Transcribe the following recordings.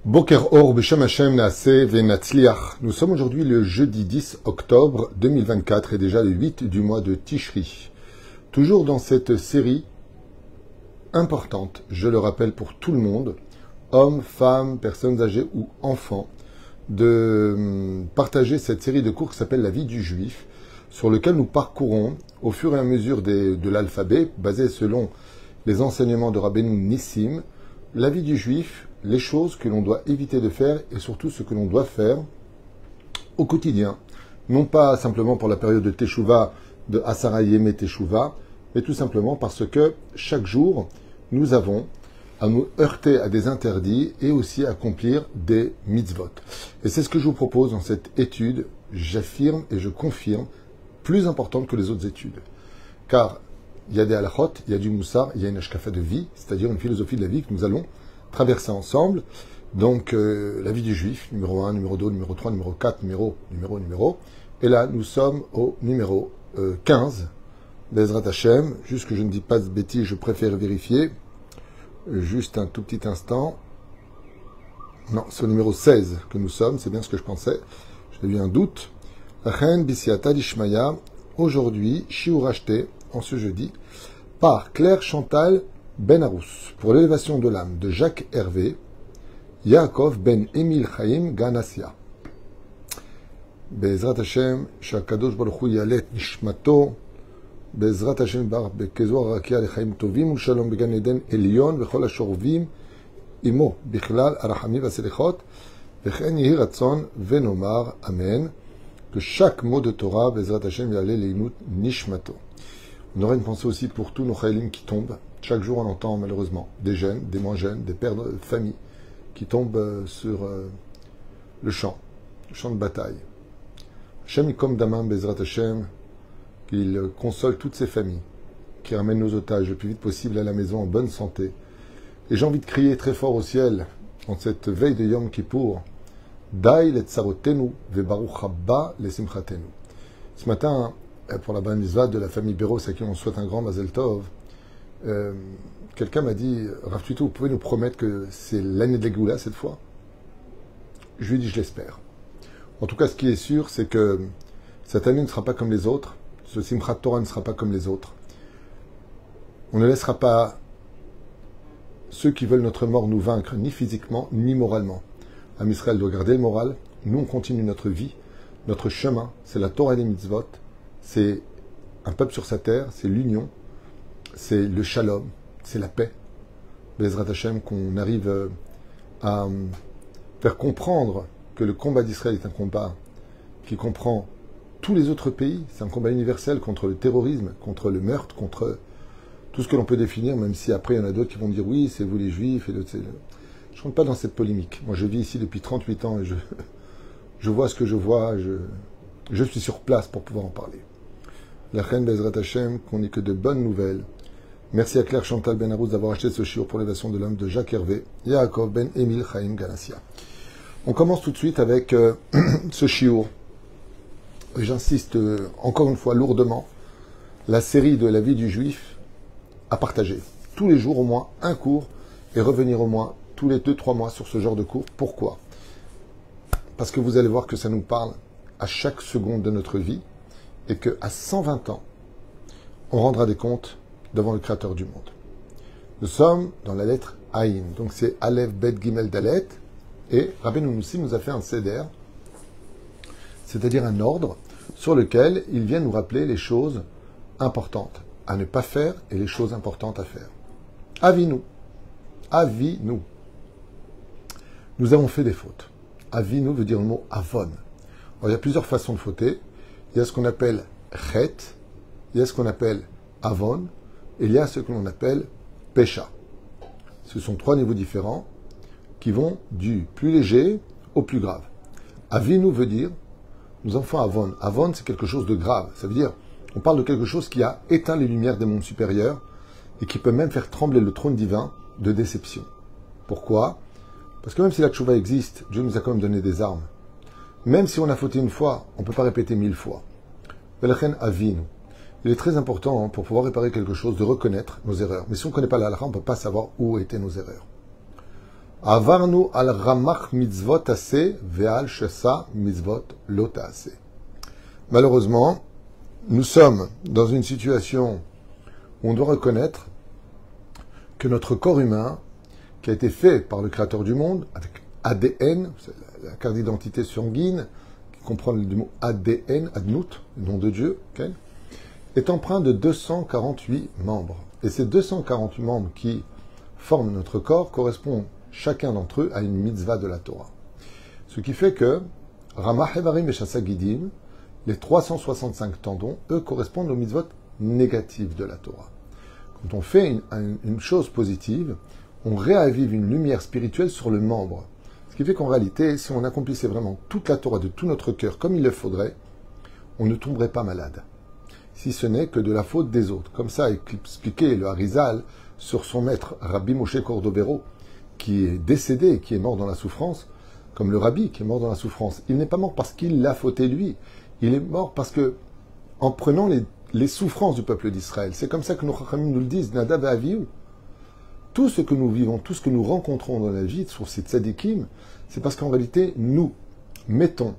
Boker Or Beshem Hashem Naaseh Venatzliach. Nous sommes aujourd'hui le jeudi 10 octobre 2024 et déjà le 8 du mois de Tishri. Toujours dans cette série importante, je le rappelle pour tout le monde, hommes, femmes, personnes âgées ou enfants, de partager cette série de cours qui s'appelle La vie du juif, sur lequel nous parcourons au fur et à mesure de l'alphabet, basé selon les enseignements de Rabbeinu Nissim, la vie du juif, les choses que l'on doit éviter de faire et surtout ce que l'on doit faire au quotidien. Non pas simplement pour la période de Teshuvah, de Asara Yemé Teshuvah, mais tout simplement parce que chaque jour, nous avons à nous heurter à des interdits et aussi à accomplir des mitzvot. Et c'est ce que je vous propose dans cette étude, j'affirme et je confirme, plus importante que les autres études. Car il y a des halachot, il y a du moussar, il y a une hashkafa de vie, c'est-à-dire une philosophie de la vie que nous allons traverser ensemble. Donc, la vie du juif, numéro 1, numéro 2, numéro 3, numéro 4, numéro. Et là, nous sommes au numéro 15, Bezrat Hashem. Juste que je ne dis pas de bêtises, je préfère vérifier. Juste un tout petit instant. Non, c'est au numéro 16 que nous sommes, c'est bien ce que je pensais. J'ai eu un doute. Achen Bisiata Dishmaya, aujourd'hui, Shiur acheté, en ce jeudi, par Claire Chantal Ben-Arous, pour l'élévation de l'âme de Jacques Hervé, Yaakov Ben Emil Chaim Ganassia. Bezrat Hashem, Shakadosh Baruch Hu Yalet Nishmato, Bezrat Hashem Bar Bekezor Rakia Lechaim Tovim Ushalom Began Eden Elion Vechol Ashorvim Imo Bichlal Arachami Vaselechot Vechen Yehi Ratzon Venomar Amen. Que chaque mot de Torah, Bezrat Hashem Yaleh Leinut Nishmato. On aurait une pensée aussi pour tous nos chayalim qui tombent. Chaque jour, on entend malheureusement des jeunes, des moins jeunes, des pères de famille qui tombent sur le champ de bataille. Hashem Yikom Damam Bezrat Hashem, qu'il console toutes ces familles, qui ramènent nos otages le plus vite possible à la maison en bonne santé. Et j'ai envie de crier très fort au ciel, en cette veille de Yom Kippour, Dai le tsarotenu vebaruch haba le simchatenu. Ce matin, pour la bar mitzvah de la famille Béros, à qui on souhaite un grand Mazel Tov, quelqu'un m'a dit, Rav Tuito, vous pouvez nous promettre que c'est l'année de la Géoula cette fois? Je lui ai dit, je l'espère. En tout cas, ce qui est sûr, c'est que cette année ne sera pas comme les autres, ce Simchat Torah ne sera pas comme les autres. On ne laissera pas ceux qui veulent notre mort nous vaincre, ni physiquement, ni moralement. Am Israël doit garder le moral. Nous, on continue notre vie, notre chemin. C'est la Torah et les mitzvot. C'est un peuple sur sa terre. C'est l'union. C'est le shalom. C'est la paix. Bezrat Hashem, qu'on arrive à faire comprendre que le combat d'Israël est un combat qui comprend tous les autres pays. C'est un combat universel contre le terrorisme, contre le meurtre, contre tout ce que l'on peut définir, même si après, il y en a d'autres qui vont dire oui, c'est vous les juifs et d'autres, c'est... Je ne rentre pas dans cette polémique. Moi, je vis ici depuis 38 ans et je vois ce que je vois. Je suis sur place pour pouvoir en parler. La reine Bezrat Hashem, qu'on n'ait que de bonnes nouvelles. Merci à Claire Chantal Ben-Arous d'avoir acheté ce shiur pour l'élévation de l'homme de Jacques Hervé, Yaakov Ben Emil Chaim Ganassia. On commence tout de suite avec ce shiur. J'insiste encore une fois lourdement, la série de la vie du juif à partager. Tous les jours au moins un cours et revenir au moins tous les 2-3 mois sur ce genre de cours. Pourquoi? Parce que vous allez voir que ça nous parle à chaque seconde de notre vie et qu'à 120 ans, on rendra des comptes devant le Créateur du monde. Nous sommes dans la lettre Aïn. Donc c'est Aleph, Bet, Gimel, Dalet. Et Rabbeinu Nissim nous a fait un seder, c'est-à-dire un ordre sur lequel il vient nous rappeler les choses importantes à ne pas faire et les choses importantes à faire. Avinu. Avinu. Nous avons fait des fautes. Avinu veut dire le mot avon. Alors, il y a plusieurs façons de fauter. Il y a ce qu'on appelle chet, il y a ce qu'on appelle avon, et il y a ce que l'on appelle pécha. Ce sont 3 niveaux différents qui vont du plus léger au plus grave. Avinu veut dire, nous avons fait avon. Avon, c'est quelque chose de grave. Ça veut dire, on parle de quelque chose qui a éteint les lumières des mondes supérieurs et qui peut même faire trembler le trône divin de déception. Pourquoi? Parce que même si la tchouva existe, Dieu nous a quand même donné des armes. Même si on a fauté une fois, on ne peut pas répéter 1000 fois. Velachen avinu. Il est très important, pour pouvoir réparer quelque chose, de reconnaître nos erreurs. Mais si on ne connaît pas la halakha, on ne peut pas savoir où étaient nos erreurs. Avarnu al ramach mitzvot ase ve'al shesa mitzvot lot ase. Malheureusement, nous sommes dans une situation où on doit reconnaître que notre corps humain, qui a été fait par le Créateur du monde, avec ADN, la carte d'identité sanguine, qui comprend le mot ADN, Adnout, le nom de Dieu, okay, est empreint de 248 membres. Et ces 248 membres qui forment notre corps correspondent chacun d'entre eux à une mitzvah de la Torah. Ce qui fait que Ramah Hevarim et Shassagidim, les 365 tendons, eux, correspondent aux mitzvot négatives de la Torah. Quand on fait une chose positive, on réavive une lumière spirituelle sur le membre. Ce qui fait qu'en réalité, si on accomplissait vraiment toute la Torah de tout notre cœur comme il le faudrait, on ne tomberait pas malade. Si ce n'est que de la faute des autres. Comme ça expliquait le Harizal sur son maître, Rabbi Moshe Cordovero, qui est décédé, qui est mort dans la souffrance, comme le Rabbi qui est mort dans la souffrance. Il n'est pas mort parce qu'il l'a fauté lui. Il est mort parce que, en prenant les souffrances du peuple d'Israël, c'est comme ça que nos Chachamim nous le disent, Nadav et Avihu. Tout ce que nous vivons, tout ce que nous rencontrons dans la vie, sur ces tzadikim, c'est parce qu'en réalité, nous mettons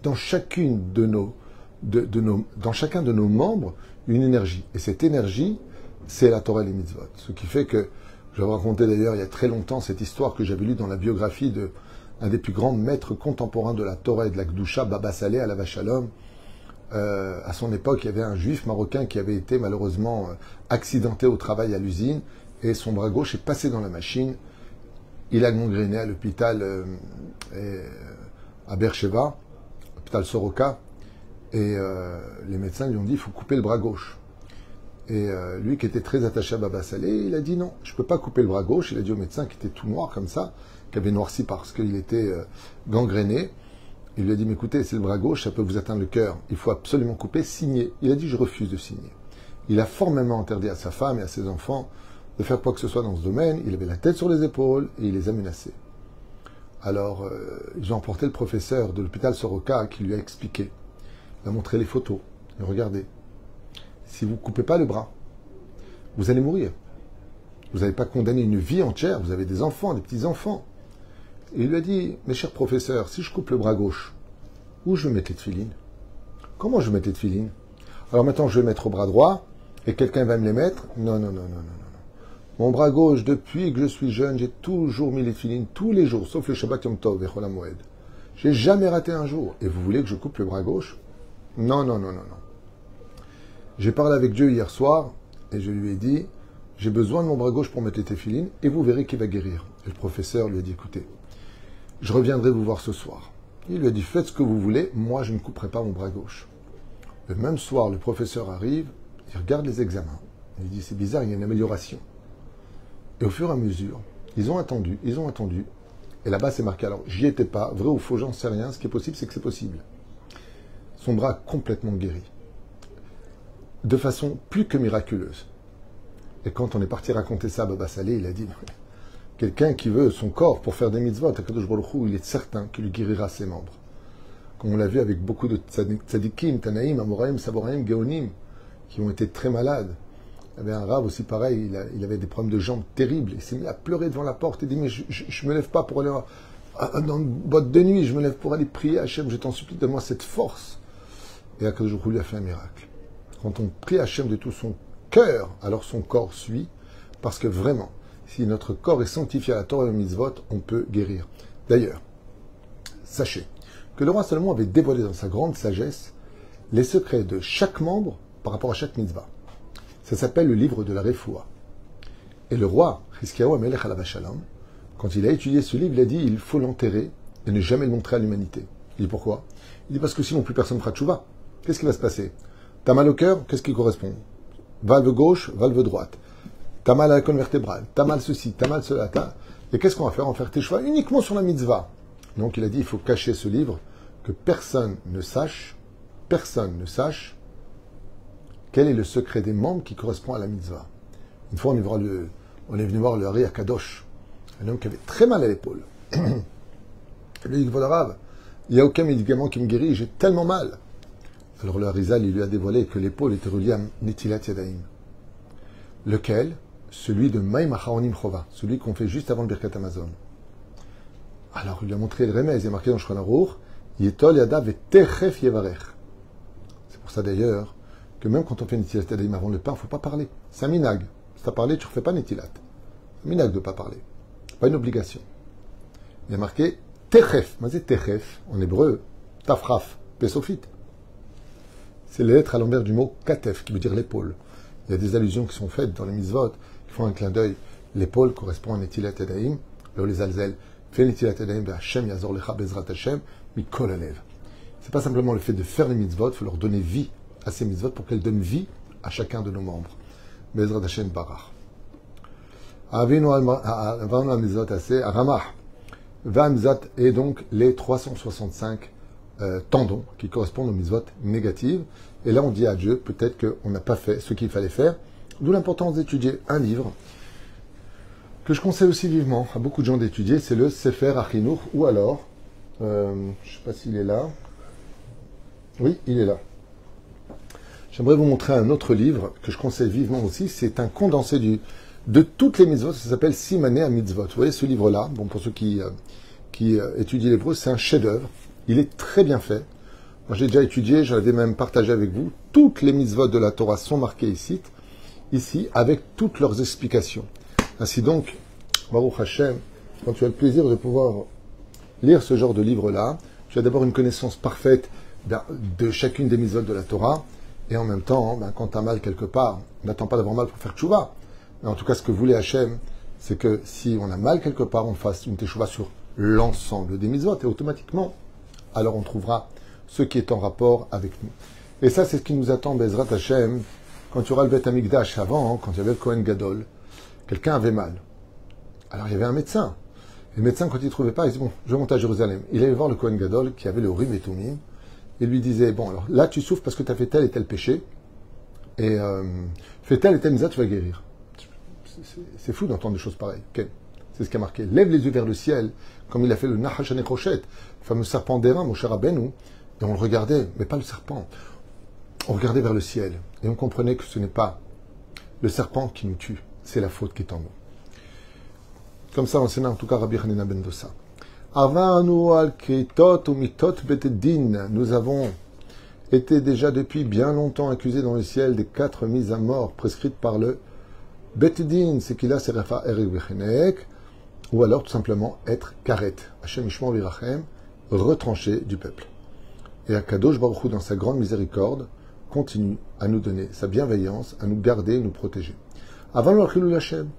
dans chacune dans chacun de nos membres une énergie. Et cette énergie, c'est la Torah et les mitzvot. Ce qui fait que, je vais vous raconter d'ailleurs il y a très longtemps cette histoire que j'avais lue dans la biographie d'un des plus grands maîtres contemporains de la Torah et de la Kedusha, Baba Saleh, Alav Shalom. À son époque, il y avait un juif marocain qui avait été malheureusement accidenté au travail à l'usine et son bras gauche est passé dans la machine. Il a gangréné à l'hôpital à Beersheba, l'hôpital Soroka, et les médecins lui ont dit il faut couper le bras gauche. Et lui qui était très attaché à Baba Saleh, il a dit non, je ne peux pas couper le bras gauche. Il a dit au médecin qui était tout noir comme ça, qui avait noirci parce qu'il était gangréné. Il lui a dit mais écoutez, c'est le bras gauche, ça peut vous atteindre le cœur. Il faut absolument couper, signer. Il a dit je refuse de signer. Il a formellement interdit à sa femme et à ses enfants de faire quoi que ce soit dans ce domaine. Il avait la tête sur les épaules et il les a menacés. Alors, ils ont emporté le professeur de l'hôpital Soroka qui lui a expliqué. Il a montré les photos. Et regardez, si vous ne coupez pas le bras, vous allez mourir. Vous n'avez pas condamné une vie entière, vous avez des enfants, des petits-enfants. Et il lui a dit, mes chers professeurs, si je coupe le bras gauche, où je vais mettre les tefilines? Comment je vais mettre les tefilines? Alors maintenant, je vais mettre au bras droit, et quelqu'un va me les mettre? Non, non, non, non, non, non. Mon bras gauche, depuis que je suis jeune, j'ai toujours mis les tefilines, tous les jours, sauf le Shabbat Yom Tov et Chol HaMoed. J'ai jamais raté un jour. Et vous voulez que je coupe le bras gauche? Non, non, non, non, non. J'ai parlé avec Dieu hier soir, et je lui ai dit, j'ai besoin de mon bras gauche pour mettre les téfilines, et vous verrez qu'il va guérir. Et le professeur lui a dit, écoutez, je reviendrai vous voir ce soir. Il lui a dit, faites ce que vous voulez, moi je ne couperai pas mon bras gauche. Le même soir, le professeur arrive, il regarde les examens. Il dit, c'est bizarre, il y a une amélioration. Et au fur et à mesure, ils ont attendu, et là-bas c'est marqué, alors j'y étais pas, vrai ou faux, j'en sais rien, ce qui est possible, c'est que c'est possible. Son bras complètement guéri. De façon plus que miraculeuse. Et quand on est parti raconter ça à Baba Saleh, il a dit, quelqu'un qui veut son corps pour faire des mitzvot, Akadosh Baruch Hu, il est certain qu'il lui guérira ses membres. Comme on l'a vu avec beaucoup de tzadikim, Tanaïm, Amoraïm, Saboraïm, Géonim, qui ont été très malades. Il y avait un rave aussi pareil, il avait des problèmes de jambes terribles. Il s'est mis à pleurer devant la porte et dit, mais je me lève pas pour aller dans une boîte de nuit, je me lève pour aller prier à Hachem, je t'en supplie, donne-moi cette force. Et Akadosh Baruch Hu lui a fait un miracle. Quand on prie Hachem de tout son cœur, alors son corps suit, parce que vraiment, si notre corps est sanctifié à la Torah et au mitzvot, on peut guérir. D'ailleurs, sachez que le roi Salomon avait dévoilé dans sa grande sagesse les secrets de chaque membre par rapport à chaque mitzvah. Ça s'appelle le livre de la Refoua. Et le roi, Chizkiyahu HaMelech Alav Shalom, quand il a étudié ce livre, il a dit il faut l'enterrer et ne jamais le montrer à l'humanité. Il dit pourquoi? Il dit parce que sinon plus personne ne fera tchouva. Qu'est-ce qui va se passer? T'as mal au cœur, qu'est-ce qui correspond? Valve gauche, valve droite. T'as mal à la colonne vertébrale, t'as mal ceci, t'as mal cela, Et qu'est-ce qu'on va faire? On va faire tes choix uniquement sur la mitzvah. Donc il a dit, il faut cacher ce livre, que personne ne sache quel est le secret des membres qui correspond à la mitzvah. Une fois, on est venu voir le Hari Akadosh, un homme qui avait très mal à l'épaule. Il lui dit, Vodarav, il n'y a aucun médicament qui me guérit, j'ai tellement mal. Alors le Harizal, il lui a dévoilé que l'épaule était reliée à Netilat Yadayim. Lequel? celui de Maïm Acharonim Chova, celui qu'on fait juste avant le Birkat Hamazon. Alors il lui a montré le remède, il est marqué dans Shulchan Aruch, Yetol Yadav Techef Yevarech. C'est pour ça d'ailleurs que même quand on fait Netilat Yadayim avant le pain, il ne faut pas parler. C'est un minag. Si tu as parlé, tu ne refais pas Netilat. C'est un minag de ne pas parler. Pas une obligation. Il y a marqué Techef. Mais c'est Techef en hébreu, Tafraf, Pesofit. C'est les lettres à l'envers du mot Katef, qui veut dire l'épaule. Il y a des allusions qui sont faites dans les mitzvot, qui font un clin d'œil. L'épaule correspond à Netilat Yadayim, là où les alzel. Fais Netilat Yadayim Hashem Yazor Lecha Bezrat Hashem Mikol Alev. C'est pas simplement le fait de faire les mitzvot, il faut leur donner vie à ces mitzvot pour qu'elles donnent vie à chacun de nos membres. Bezrat Hashem Barach. Avinu Avanu Mitzvot Assez Ramah. Vamzat est donc les 365 tendons qui correspondent aux mitzvot négatives. Et là, on dit à Dieu, peut-être qu'on n'a pas fait ce qu'il fallait faire. D'où l'importance d'étudier un livre que je conseille aussi vivement à beaucoup de gens d'étudier, c'est le Sefer Achinour, ou alors, je ne sais pas s'il est là. Oui, il est là. J'aimerais vous montrer un autre livre que je conseille vivement aussi. C'est un condensé de toutes les mitzvot. Ça s'appelle Simané à mitzvot. Vous voyez ce livre-là, bon, pour ceux qui étudient l'hébreu, c'est un chef-d'œuvre. Il est très bien fait. Moi, j'ai déjà étudié, j'en avais même partagé avec vous. Toutes les mitzvot de la Torah sont marquées ici, avec toutes leurs explications. Ainsi donc, Baruch Hashem, quand tu as le plaisir de pouvoir lire ce genre de livre-là, tu as d'abord une connaissance parfaite de chacune des mitzvot de la Torah, et en même temps, quand tu as mal quelque part, n'attends pas d'avoir mal pour faire tchouva. Mais en tout cas, ce que voulait Hashem, c'est que si on a mal quelque part, on fasse une tchouva sur l'ensemble des mitzvot, et automatiquement, alors on trouvera ce qui est en rapport avec nous. Et ça, c'est ce qui nous attend, Bezrat Hashem, quand tu auras le Beth Amikdash avant, quand il y avait le Kohen Gadol. Quelqu'un avait mal. Alors il y avait un médecin. Et le médecin, quand il ne trouvait pas, il dit, bon, je monte à Jérusalem. Il allait voir le Kohen Gadol, qui avait le Urim et Tumim, et lui disait, bon, alors là, tu souffres parce que tu as fait tel et tel péché, et fais tel et tel mitzvah, tu vas guérir. C'est fou d'entendre des choses pareilles. Okay. C'est ce qui a marqué. Lève les yeux vers le ciel, comme il a fait le Nahash HaNechroshet, le fameux serpent d'airain, Moshe Rabbeinu, et on le regardait, mais pas le serpent. On regardait vers le ciel, et on comprenait que ce n'est pas le serpent qui nous tue, c'est la faute qui est en nous. Comme ça, enseignant en tout cas Rabbi Hanina ben Dosa. Avanu al kritot ou mitot betedin. Nous avons été déjà depuis bien longtemps accusés dans le ciel des 4 mises à mort prescrites par le betedin, c'est qu'il a serefa erik bechenek, ou alors tout simplement être karet, Hashem Ishmor virachem, retranché du peuple. Et Akadosh Baruch Hu, dans sa grande miséricorde, continue à nous donner sa bienveillance, à nous garder, nous protéger. Avant le Chilul Hashem.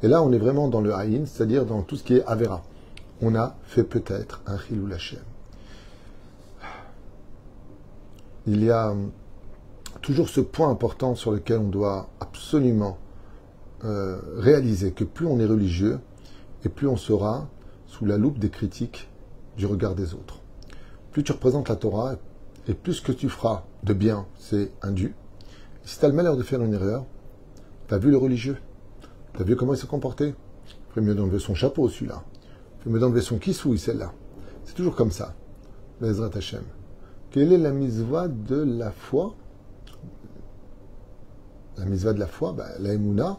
Et là, on est vraiment dans le Haïn, c'est-à-dire dans tout ce qui est Avera. On a fait peut-être un Chilul Hashem. Il y a toujours ce point important sur lequel on doit absolument réaliser que plus on est religieux, et plus on sera sous la loupe des critiques du regard des autres. Plus tu représentes la Torah, et plus ce que tu feras de bien, c'est un dû. Si tu as le malheur de faire une erreur, tu as vu le religieux, tu as vu comment il se comportait. Il ferait mieux d'enlever son chapeau, celui-là. Il ferait mieux d'enlever son kissouille, celle-là. C'est toujours comme ça. Bezrat Hashem. Quelle est la mitzvah de la foi? La mitzvah de la foi, la Emouna,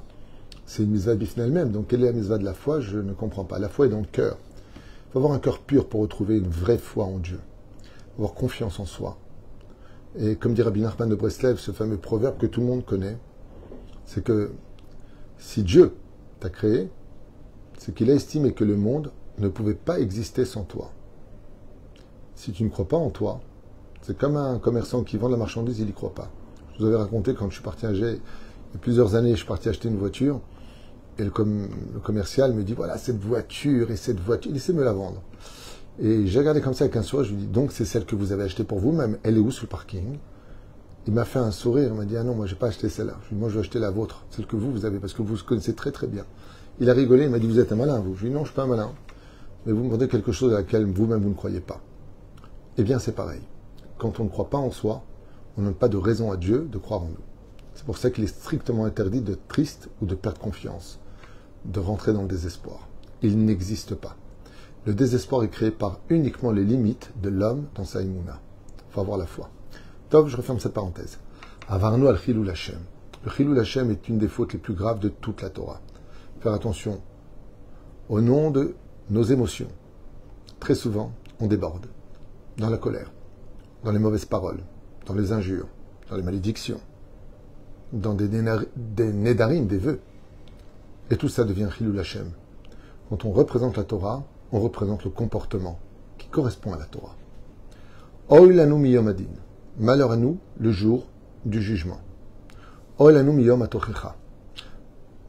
c'est une mitzvah bifna elle-même. Donc, quelle est la mitzvah de la foi? Je ne comprends pas. La foi est dans le cœur. Il faut avoir un cœur pur pour retrouver une vraie foi en Dieu. Avoir confiance en soi. Et comme dit Rabbi Nachman de Breslev, ce fameux proverbe que tout le monde connaît, c'est que si Dieu t'a créé, c'est qu'il a estimé que le monde ne pouvait pas exister sans toi. Si tu ne crois pas en toi, c'est comme un commerçant qui vend de la marchandise, il n'y croit pas. Je vous avais raconté quand je suis parti il y a plusieurs années, je suis parti acheter une voiture, et le commercial me dit, voilà, cette voiture, laissez-moi me la vendre. Et j'ai regardé comme ça avec un sourire, je lui dis, donc c'est celle que vous avez achetée pour vous-même, elle est où sur le parking? Il m'a fait un sourire, il m'a dit, ah non, moi j'ai pas acheté celle-là. Je lui ai dit, moi je vais acheter la vôtre, celle que vous avez, parce que vous connaissez très très bien. Il a rigolé, il m'a dit, vous êtes un malin, vous. Je lui ai dit, non, je suis pas un malin. Mais vous me demandez quelque chose à laquelle vous-même vous ne croyez pas. Eh bien c'est pareil. Quand on ne croit pas en soi, on n'a pas de raison à Dieu de croire en nous. C'est pour ça qu'il est strictement interdit d'être triste ou de perdre confiance, de rentrer dans le désespoir. Il n'existe pas. Le désespoir est créé par uniquement les limites de l'homme dans sa imuna. Il faut avoir la foi. Tov, je referme cette parenthèse. Avarnu al Chilul Hashem. Le Chilul Hashem est une des fautes les plus graves de toute la Torah. Faire attention. Au nom de nos émotions, très souvent, on déborde. Dans la colère, dans les mauvaises paroles, dans les injures, dans les malédictions, dans des nedarim, des vœux. Et tout ça devient Chilul Hashem. Quand on représente la Torah, on représente le comportement qui correspond à la Torah. Oy lanu miyom adin. Malheur à nous, le jour du jugement. Oy lanu miyom atochecha.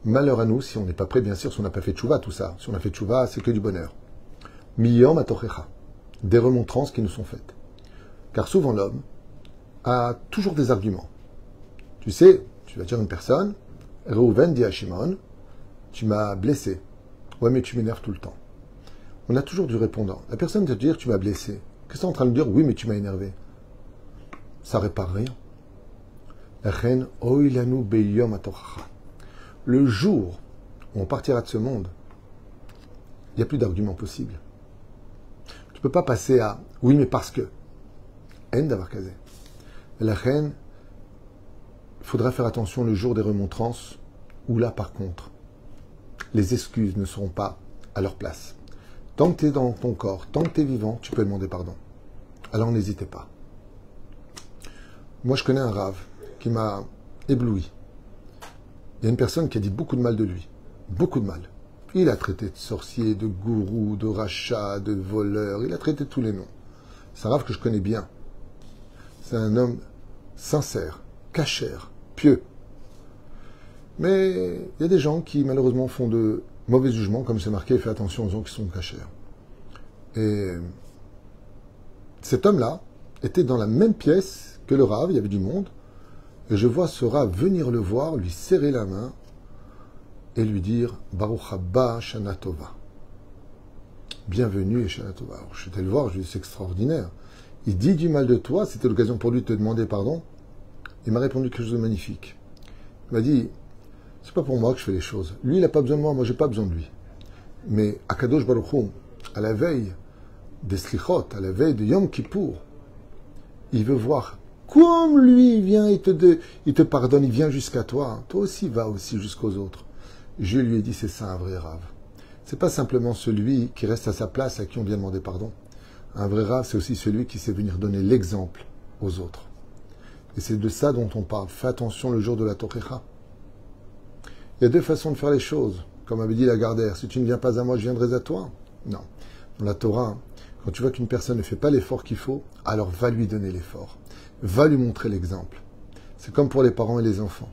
Malheur à nous si on n'est pas prêt, bien sûr, si on n'a pas fait tchouva, tout ça. Si on a fait tchouva, c'est que du bonheur. Miyom atochecha. Des remontrances qui nous sont faites. Car souvent l'homme a toujours des arguments. Tu sais, tu vas dire à une personne, Reuven dit à Shimon, tu m'as blessé. Ouais, mais tu m'énerves tout le temps. On a toujours du répondant. La personne va te dire, tu m'as blessé. Qu'est-ce que tu es en train de dire? Oui, mais tu m'as énervé. Ça répare rien. Le jour où on partira de ce monde, il n'y a plus d'argument possible. Tu ne peux pas passer à oui, mais parce que. En d'avoir casé. La reine, il faudra faire attention le jour des remontrances, où là, par contre, les excuses ne seront pas à leur place. Tant que tu es dans ton corps, tant que tu es vivant, tu peux demander pardon. Alors n'hésitez pas. Moi, je connais un rave qui m'a ébloui. Il y a une personne qui a dit beaucoup de mal de lui. Beaucoup de mal. Il a traité de sorcier, de gourou, de rachat, de voleur. Il a traité de tous les noms. C'est un rave que je connais bien. C'est un homme sincère, cachère, pieux. Mais il y a des gens qui, malheureusement, font de mauvais jugements, comme c'est marqué, fais attention aux gens qui sont cachères. Et cet homme-là était dans la même pièce que le rave, il y avait du monde, et je vois ce rave venir le voir, lui serrer la main, et lui dire « Baruch haba Shana Tova ». Bienvenue et Shana Tova. Alors, je suis allé le voir, je lui ai dit « C'est extraordinaire ». Il dit du mal de toi, c'était l'occasion pour lui de te demander pardon. Il m'a répondu quelque chose de magnifique. Il m'a dit « C'est pas pour moi que je fais les choses. Lui, il n'a pas besoin de moi, moi, j'ai pas besoin de lui. » Mais Akadosh Baruch Hu, à la veille des Slichot, à la veille de Yom Kippour, il veut voir comme lui, il vient, il te pardonne, il vient jusqu'à toi. Toi aussi, va aussi jusqu'aux autres. Je lui ai dit, c'est ça un vrai rave. C'est pas simplement celui qui reste à sa place à qui on vient demander pardon. Un vrai rave, c'est aussi celui qui sait venir donner l'exemple aux autres. Et c'est de ça dont on parle. Fais attention le jour de la Tochecha. Il y a deux façons de faire les choses. Comme avait dit Lagardère, si tu ne viens pas à moi, je viendrai à toi. Non. Dans la Torah, quand tu vois qu'une personne ne fait pas l'effort qu'il faut, alors va lui donner l'effort. Va lui montrer l'exemple. C'est comme pour les parents et les enfants.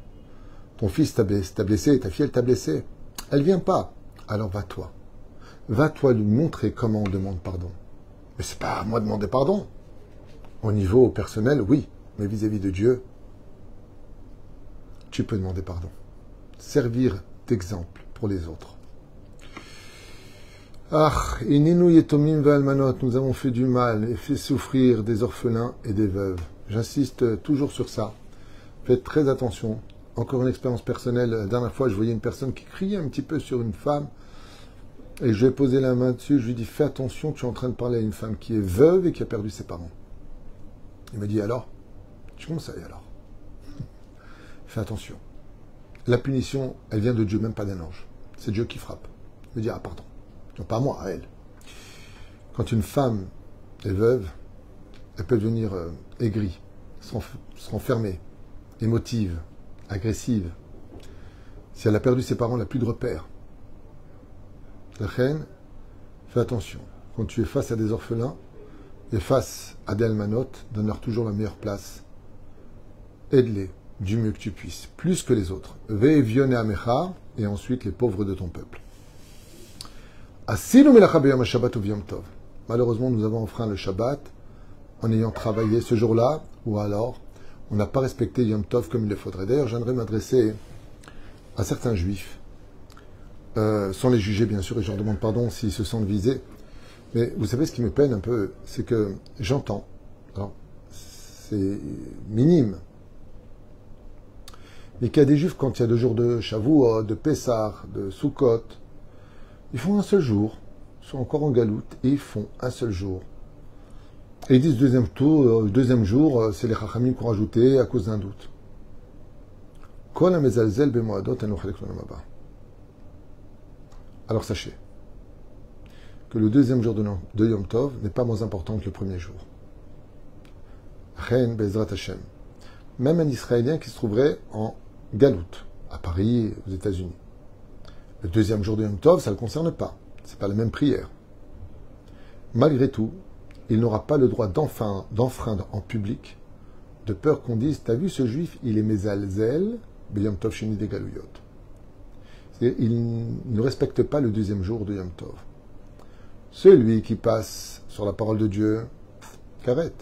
Ton fils t'a blessé, ta fille elle t'a blessé. Elle vient pas. Alors va-toi. Va-toi lui montrer comment on demande pardon. Mais c'est pas à moi de demander pardon. Au niveau personnel, oui. Mais vis-à-vis de Dieu, tu peux demander pardon. Servir d'exemple pour les autres. Ah, ininu yetomim ve'almanot, nous avons fait du mal et fait souffrir des orphelins et des veuves. J'insiste toujours sur ça. Faites très attention. Encore une expérience personnelle. La dernière fois, je voyais une personne qui criait un petit peu sur une femme et je lui ai posé la main dessus. Je lui ai dit, fais attention, tu es en train de parler à une femme qui est veuve et qui a perdu ses parents. Il m'a dit, alors? Je dis, comment ça y est alors? Fais attention. La punition, elle vient de Dieu, même pas d'un ange. C'est Dieu qui frappe. Il me dit, ah pardon. Non, pas à moi, à elle. Quand une femme est veuve, elle peut devenir aigrie, se renfermer, émotive, agressive. Si elle a perdu ses parents, elle n'a plus de repères. La reine, fais attention. Quand tu es face à des orphelins et face à des almanotes, donne-leur toujours la meilleure place. Aide-les du mieux que tu puisses, plus que les autres. Ve vione amecha, et ensuite les pauvres de ton peuple. Asinu melacha beyom Shabbat ou Yom Tov. Malheureusement, nous avons enfreint le Shabbat en ayant travaillé ce jour-là, ou alors on n'a pas respecté Yom Tov comme il le faudrait. D'ailleurs, j'aimerais m'adresser à certains juifs, sans les juger bien sûr, et je leur demande pardon s'ils se sentent visés. Mais vous savez, ce qui me peine un peu, c'est que j'entends, alors c'est minime, mais qu'il y a des juifs, quand il y a 2 jours de Shavuot, de Pessah, de Sukkot, ils font un seul jour, ils sont encore en galoute, et ils font un seul jour. Et ils disent deuxième jour, c'est les Chachamim qui ont rajouté à cause d'un doute. Kol hamezalzel bemoadot en lo chalek l'olam haba. Alors sachez que le deuxième jour de Yom Tov n'est pas moins important que le premier jour. Chen Bezrat Hashem. Même un Israélien qui se trouverait en Galoute, à Paris, aux États-Unis. Le deuxième jour de Yom Tov, ça ne le concerne pas. Ce n'est pas la même prière. Malgré tout, il n'aura pas le droit d'enfreindre en public, de peur qu'on dise, t'as vu ce juif, il est mezalzel, Yom Tov Sheni de Galouyot. C'est-à-dire, il ne respecte pas le deuxième jour de Yom Tov. Celui qui passe sur la parole de Dieu, karet.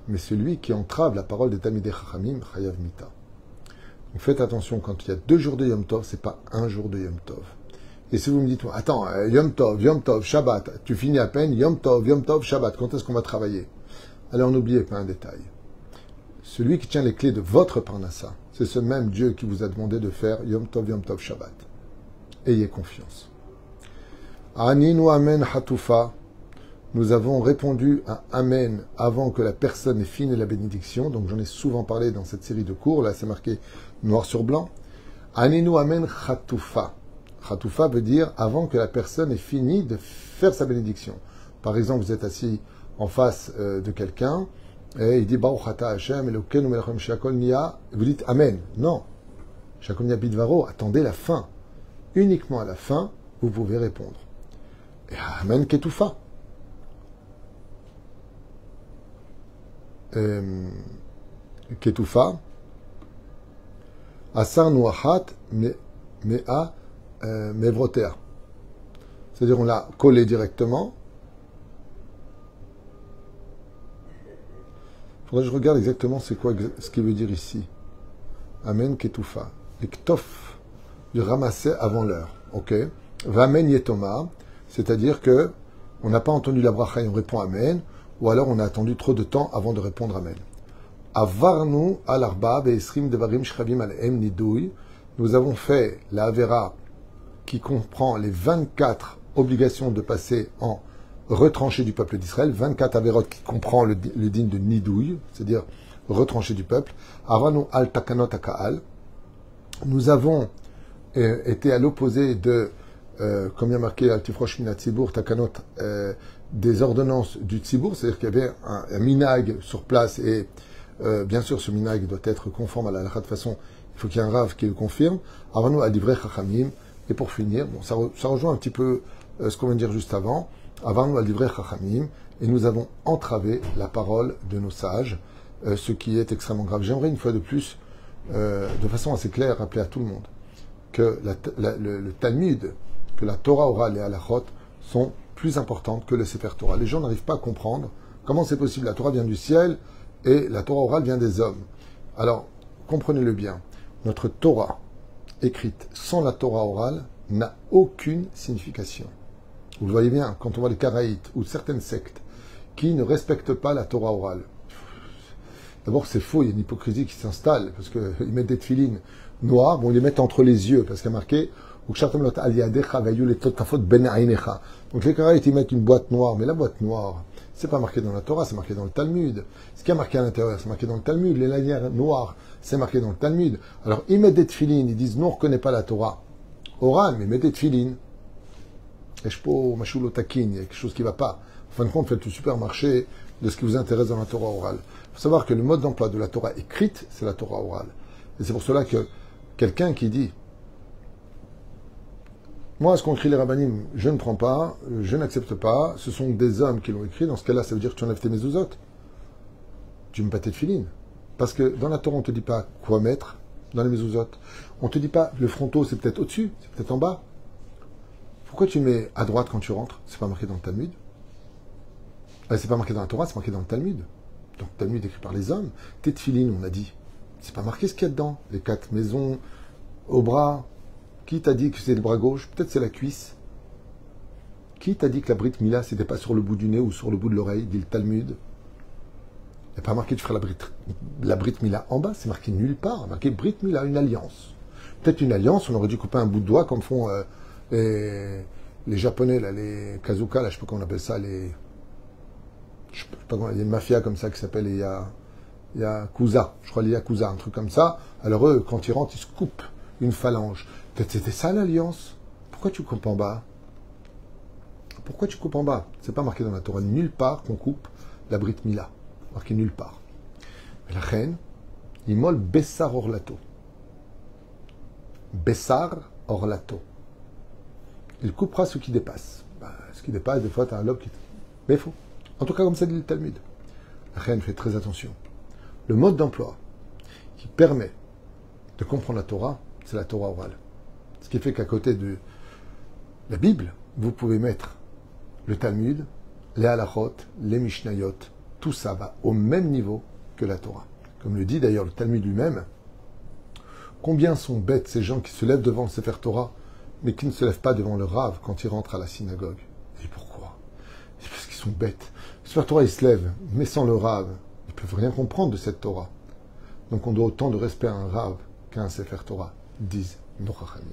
Mais celui qui entrave la parole des Talmidei Chachamim, chayav mita. Donc faites attention, quand il y a 2 jours de Yom Tov, c'est pas un jour de Yom Tov. Et si vous me dites, attends, Yom Tov, Shabbat, tu finis à peine, Yom Tov, Shabbat, quand est-ce qu'on va travailler? Alors n'oubliez pas un détail. Celui qui tient les clés de votre parnassa, c'est ce même Dieu qui vous a demandé de faire Yom Tov, Shabbat. Ayez confiance. Aninu Amen Hatufa. Nous avons répondu à Amen avant que la personne ait fini la bénédiction. Donc j'en ai souvent parlé dans cette série de cours. Là, c'est marqué noir sur blanc. Aninu Amen Hatufa. Hatufa veut dire avant que la personne ait fini de faire sa bénédiction. Par exemple, vous êtes assis en face de quelqu'un et il dit Baruch Ata Hashem Elokeinu melech haolam she'akol niya. Vous dites Amen. Non. She'akol niya bidvaro. Attendez la fin. Uniquement à la fin, vous pouvez répondre. Et Amen Ketoufa. Ketoufa. Asar Nuachat Mea Mevrotea. C'est-à-dire, on l'a collé directement. Il faudrait que je regarde exactement c'est quoi ce qu'il veut dire ici. Amen Ketoufa. Et Ktof, du ramasser avant l'heure. Ok. Vamen Yetoma. C'est-à-dire que on n'a pas entendu la bracha et on répond Amen, ou alors on a attendu trop de temps avant de répondre Amen. Avarnu al-arba be'esrim devarim shchavim al'em nidouy. Nous avons fait la Avera qui comprend les 24 obligations de passer en retranché du peuple d'Israël, 24 Averot qui comprend le digne de nidouy, c'est-à-dire retranché du peuple. Avarnu al-takanot aka'al. Nous avons été à l'opposé de comme il y a marqué Altifrosh Minat Tzibour, Takanot, des ordonnances du Tzibour, c'est-à-dire qu'il y avait un minag sur place et bien sûr ce minag doit être conforme à la halakha de façon, il faut qu'il y ait un rave qui le confirme. Avanu al-divrei chachamim, et pour finir, bon, ça rejoint un petit peu ce qu'on vient de dire juste avant, Avanu al-divrei chachamim, et nous avons entravé la parole de nos sages, ce qui est extrêmement grave. J'aimerais une fois de plus, de façon assez claire, rappeler à tout le monde que le Talmud, que la Torah orale et halachot sont plus importantes que le Sefer Torah. Les gens n'arrivent pas à comprendre comment c'est possible. La Torah vient du ciel et la Torah orale vient des hommes. Alors, comprenez-le bien. Notre Torah écrite sans la Torah orale n'a aucune signification. Vous le voyez bien, quand on voit les Karaïtes ou certaines sectes qui ne respectent pas la Torah orale. D'abord, c'est faux, il y a une hypocrisie qui s'installe parce qu'ils mettent des tefilines noires, bon, ils les mettent entre les yeux parce qu'il y a marqué donc les Karaïtes, ils mettent une boîte noire, mais la boîte noire, c'est pas marqué dans la Torah, c'est marqué dans le Talmud. Ce qui est marqué à l'intérieur, c'est marqué dans le Talmud. Les lanières noires, c'est marqué dans le Talmud. Alors, ils mettent des tefilines, ils disent, non, on ne reconnaît pas la Torah orale, mais mettez des tefilines. Il y a quelque chose qui ne va pas. En fin de compte, faites le supermarché de ce qui vous intéresse dans la Torah orale. Il faut savoir que le mode d'emploi de la Torah écrite, c'est la Torah orale. Et c'est pour cela que quelqu'un qui dit moi, ce qu'ont écrit les rabbinim, je ne prends pas, je n'accepte pas, ce sont des hommes qui l'ont écrit, dans ce cas-là, ça veut dire que tu enlèves tes mezuzot. Tu me pas tes tefilines. Parce que dans la Torah, on ne te dit pas quoi mettre dans les mezuzot. On ne te dit pas, le fronteau, c'est peut-être au-dessus, c'est peut-être en bas. Pourquoi tu mets à droite quand tu rentres? C'est pas marqué dans le Talmud. C'est pas marqué dans la Torah, c'est marqué dans le Talmud. Donc, le Talmud écrit par les hommes. Tes tefilines, on a dit. C'est pas marqué ce qu'il y a dedans. Les 4 maisons au bras. Qui t'a dit que c'est le bras gauche? Peut-être c'est la cuisse. Qui t'a dit que la Brit Mila, c'était pas sur le bout du nez ou sur le bout de l'oreille, dit le Talmud? Il n'y a pas marqué de faire la Brit Mila en bas, c'est marqué nulle part. Marqué Brit Mila, une alliance. Peut-être une alliance, on aurait dû couper un bout de doigt comme font les Japonais, là, les Kazuka, là, je sais pas comment on appelle ça, je sais pas comment, il y a une mafia comme ça qui s'appelle, il y a Yakuza, je crois les Yakuza, un truc comme ça. Alors eux, quand ils rentrent, ils se coupent une phalange. Peut-être c'était ça l'alliance. Pourquoi tu coupes en bas? Pourquoi tu coupes en bas? C'est pas marqué dans la Torah nulle part qu'on coupe la Brit Mila. Marqué nulle part. Mais la reine, il molle Bessar Orlato. Bessar Orlato. Il coupera ce qui dépasse. Ce qui dépasse, des fois, tu as un lobe qui... Mais il faut. En tout cas, comme ça dit le Talmud. La reine fait très attention. Le mode d'emploi qui permet de comprendre la Torah, c'est la Torah orale. Ce qui fait qu'à côté de la Bible, vous pouvez mettre le Talmud, les halachot, les mishnayot, tout ça va au même niveau que la Torah. Comme le dit d'ailleurs le Talmud lui-même, combien sont bêtes ces gens qui se lèvent devant le Sefer Torah, mais qui ne se lèvent pas devant le Rav quand ils rentrent à la synagogue. Et pourquoi? C'est parce qu'ils sont bêtes. Le Sefer Torah, ils se lèvent, mais sans le Rav, ils ne peuvent rien comprendre de cette Torah. Donc on doit autant de respect à un Rav qu'à un Sefer Torah, disent nos Chachamim.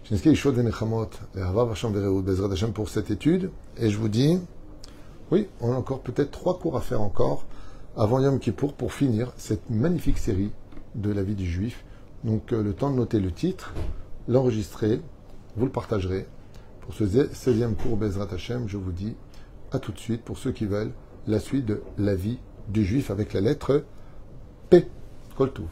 Je n'ai choses des Nechamot, et Hava Vacham Vereoud, Bezrat Hashem pour cette étude, et je vous dis, oui, on a encore peut-être 3 cours à faire encore, avant Yom Kippour, pour finir cette magnifique série de la vie du Juif. Donc le temps de noter le titre, l'enregistrer, vous le partagerez. Pour ce 16e cours Bezrat Hashem, je vous dis à tout de suite pour ceux qui veulent la suite de la vie du Juif avec la lettre P. Kol Tuv.